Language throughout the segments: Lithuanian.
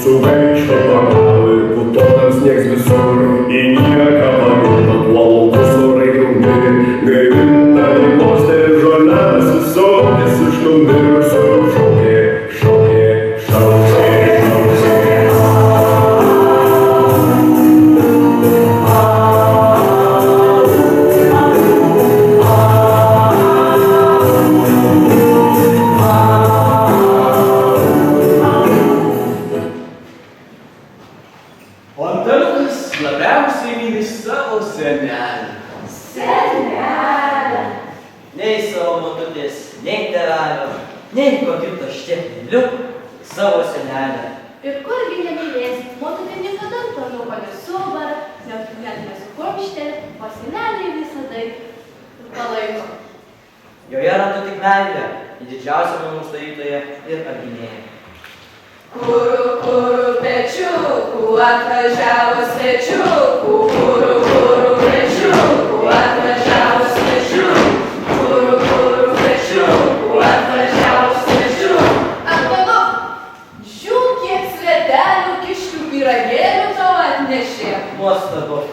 sugaišo pagavi, putonas nieks visur, į nieką pamiršo tuo laukus orai draugi, gaivinta į klostę ir žoleles visokias iš numirusių šaukė, šaukė, šaukė, šaukė. Nei ko kito štėpneliu savo senelę. Ir kurgi nemylės, motutė niekada to žauko nesubara, net nesukomštė, o seneliai visada palaiko. Joje randu tik meilę, į didžiausią namų statytoją ir apginėją. Kuru pečiukų atvažiavo svečiukų, kuru pečiukų atvažiavo svečiukų, kuru pečiukų atvažiavo svečiukų. Antanu, žiūk, kiek svetelių kiškių pyragėlių tau atnešė. Nuostabu.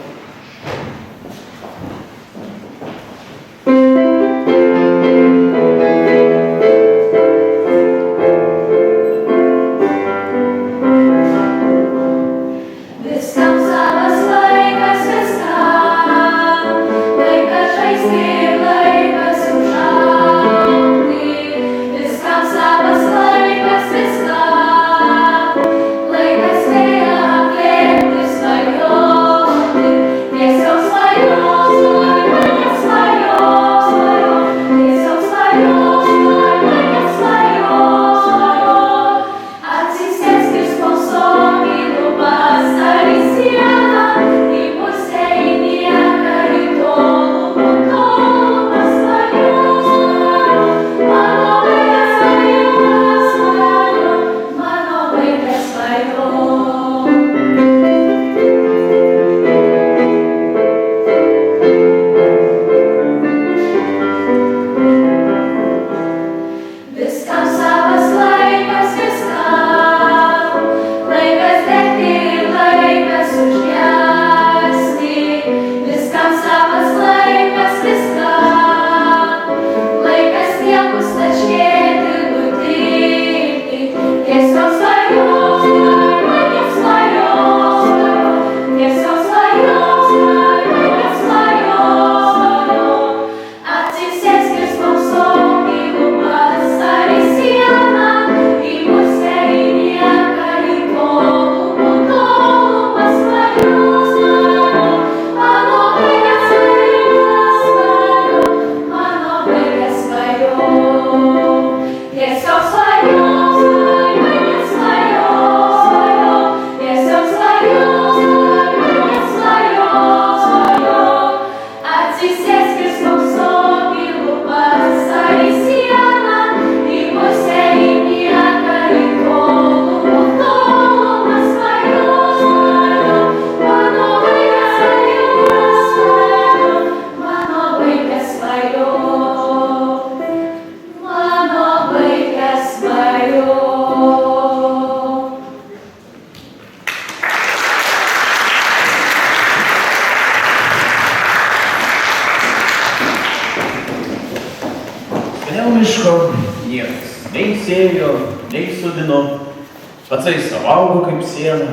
Patsai savaugo kaip siena,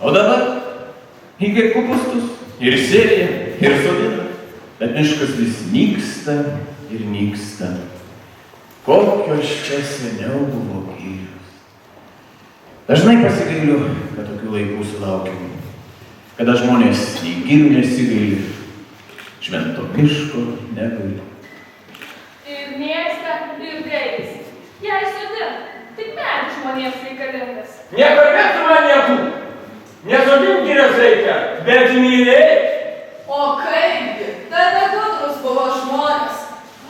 o dabar įgai kupustus ir sėja, ir sodina, bet miškas vis nyksta ir nyksta. Kokios čia seniau buvo girios. Dažnai pasigailiu, kad tokių laikų sulaukiau, kada žmonės nei girių nesigaili, švento miško negaili. Ir mėgsta, ir gailisi. Jei sodina, tik medis žmonėms reikalingas. Nekalbėk tu man niekų. Nesodink girios reikia, bet mylėk. O kaipgi, tada gudrus buvo žmonės.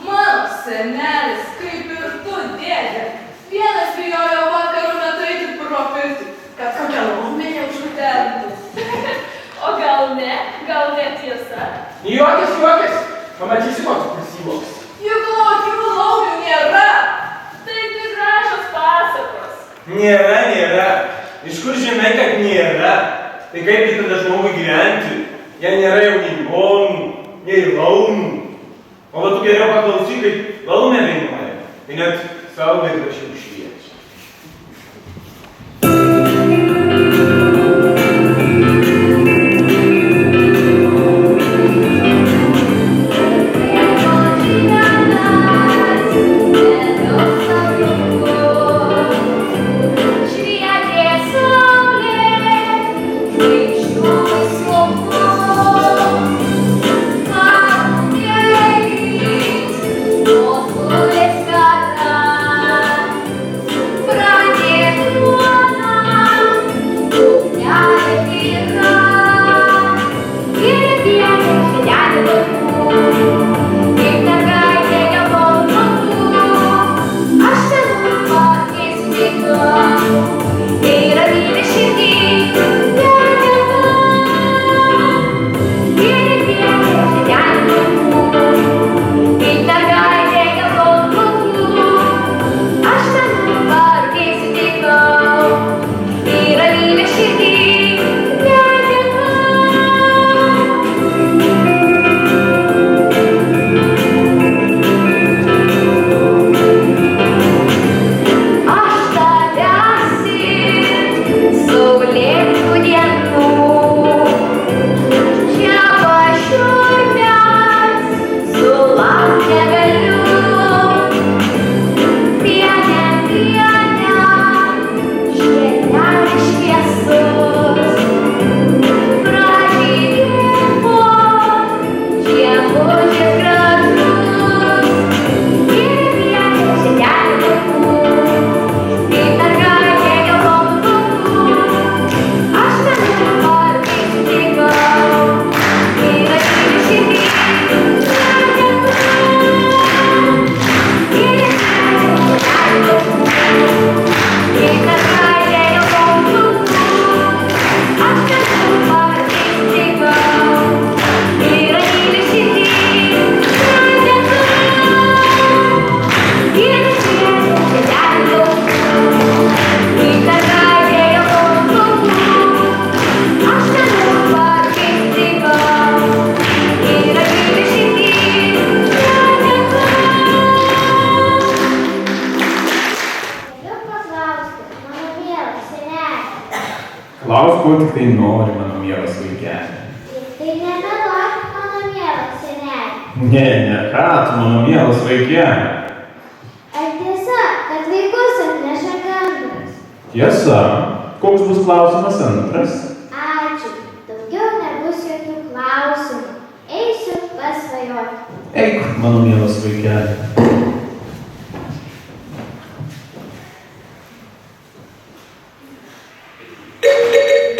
Mano senelis, kaip ir tu, dėdė, vienas bijojo vakarų metu eiti pro pirtį, kad kokia laumenė užnutelintų. O gal ne tiesa? Juokis, pamatysi, koks prisivoks. Juk laukių laumių nėra. Tai tik gražios pasakos. Nėra. Iš kur žinai, kad nėra? Tai kaipgi tada žmogui gyventi? Jei nėra jau nei ligonų, nei laumų. O va tu geriau paklausyk, kaip laumė dainuoja. Tai net saulė gražiau šviečia. Klausk, ko tik tai nori, mano mielas vaikeli. Tai nemeluok, mano mielas seneli. Ne, ką tu, mano mielas vaikeli. Ar tiesa, kad vaikus atneša gandras? Tiesa, koks bus klausimas antras? Ačiū, daugiau nebus jokių klausimų. Eisiu pasvajoti. Eik, mano mielas vaikeli. Thank you.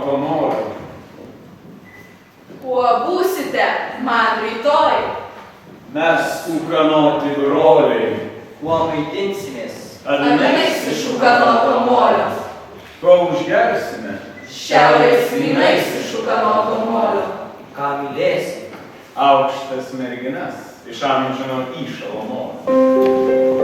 komoro. Kuo būsite man rytoj? Mes ūkanoti broliai. Kuo maitinsimės? Avinais iš ūkanoto molio. Ko užgersime? Šiaurės vynais iš ūkanoto molio. Ką mylėsi? Aukštas merginas iš amžino įšalo moro.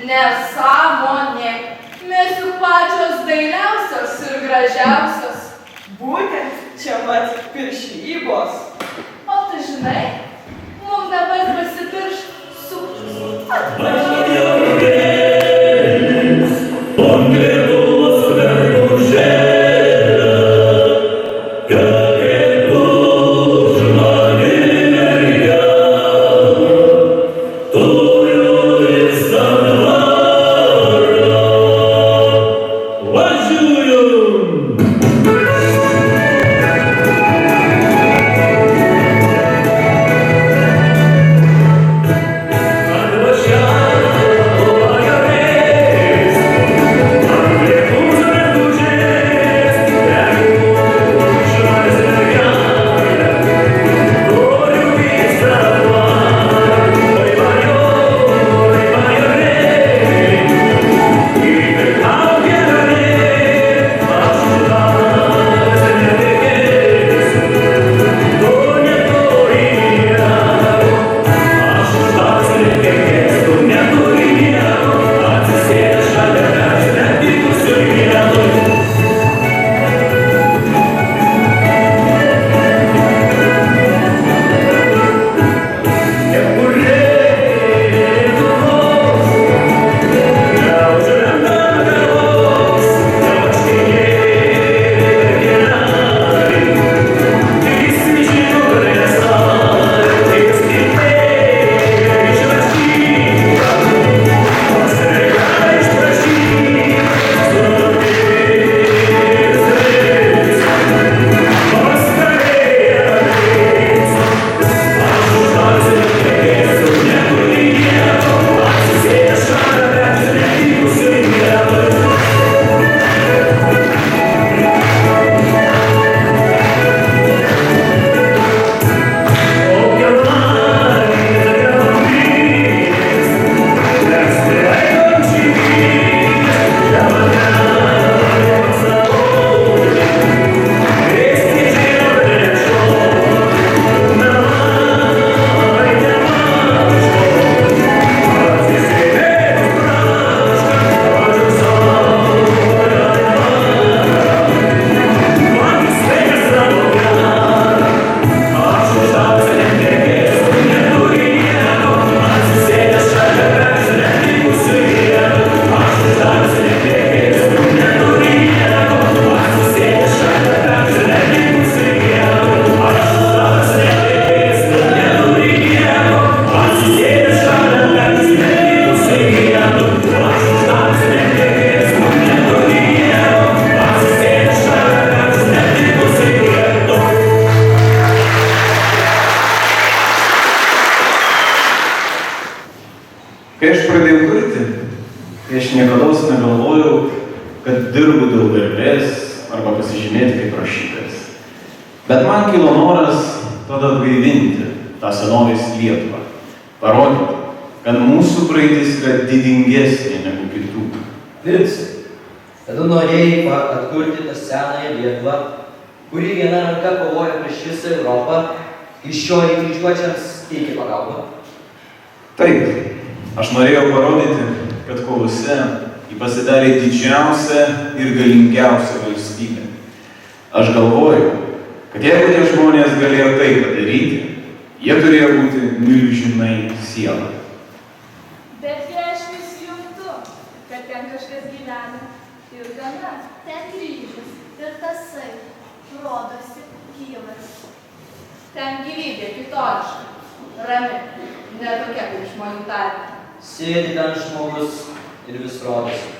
Nesąmonė. Mes juk pačios dailiausios ir gražiausios. Būtent čia mat piršlybos. O tu žinai, mums dabar pasipirš sukčius. Kai aš pradėjau kurti, tai aš niekados negalvojau, kad dirbu dėl garbės arba pasižymėti kaip rašytojas. Bet man kilo noras tada atgaivinti tą senovės Lietuvą, parodyti, kad mūsų praeitis yra didingesnė negu kitų. Vincai, tada norėjai atkurti tą senąją Lietuvą, kuri viena ranka kovoja prieš visą Europą, iš šio į kryžiuočiams teikia pagalbą. Taip, aš norėjau parodyti, kad kovose ji pasidarė didžiausia ir galingiausia valstybė. Aš galvoju, kad jeigu tie žmonės galėjo tai padaryti, jie turėjo būti milžinai siela. Bet jei aš vis juntu, kad ten kažkas gyvena ir gana. Ten kryžius ir tasai, rodosi gyvas. Ten gyvybė kitoniška, rami, ne tokia kaip žmonių tarpe. Sėdi ten žmogus ir vis rodosi,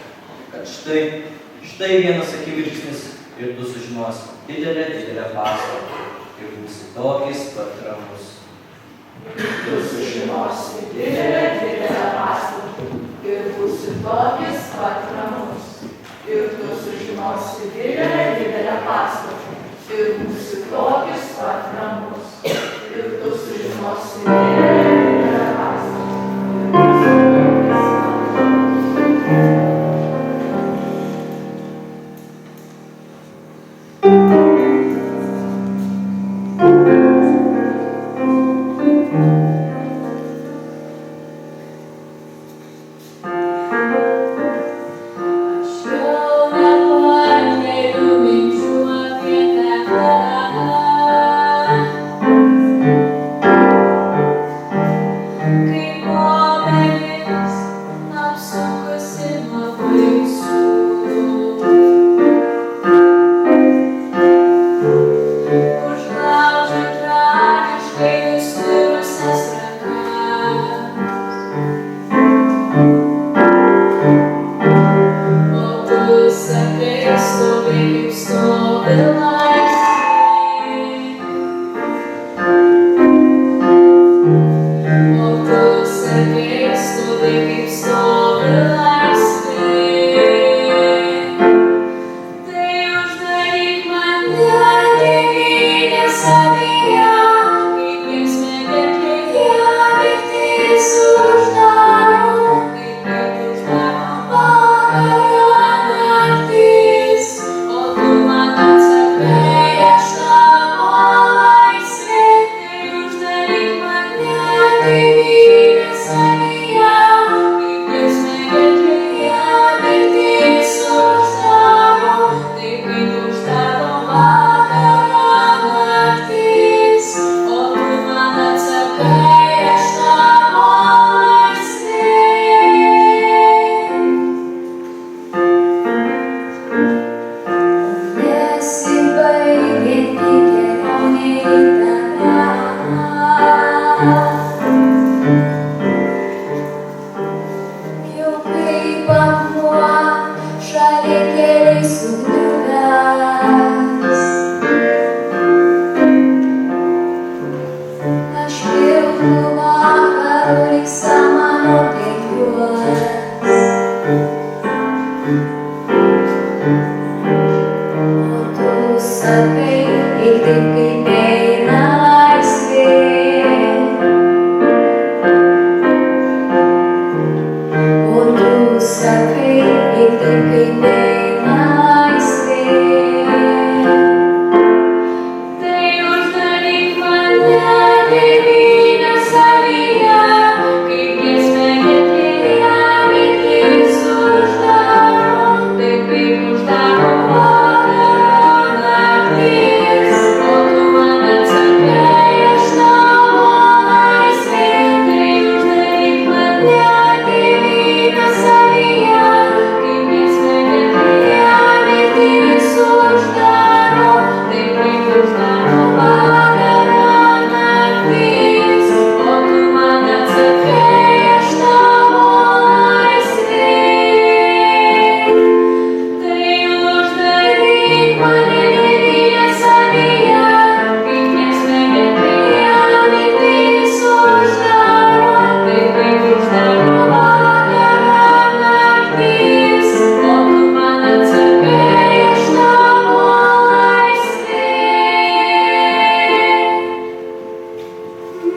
kad štai vienas akimirksnis ir tu sužinosi didelę paslaptį ir būsi tokis pat ramus. Tu sužinosi didelę paslaptį ir būsi tokis pat ramus. Ir tu sužinosi didelę paslaptį ir būsi tokis pat ramus. Ir tu sužinosi didelę paslaptį. Yeah.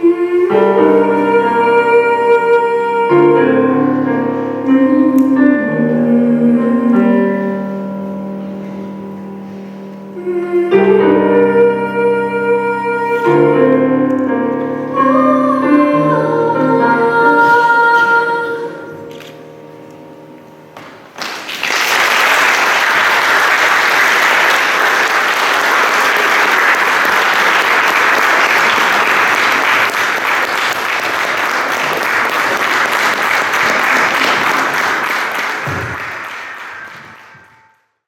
Thank you.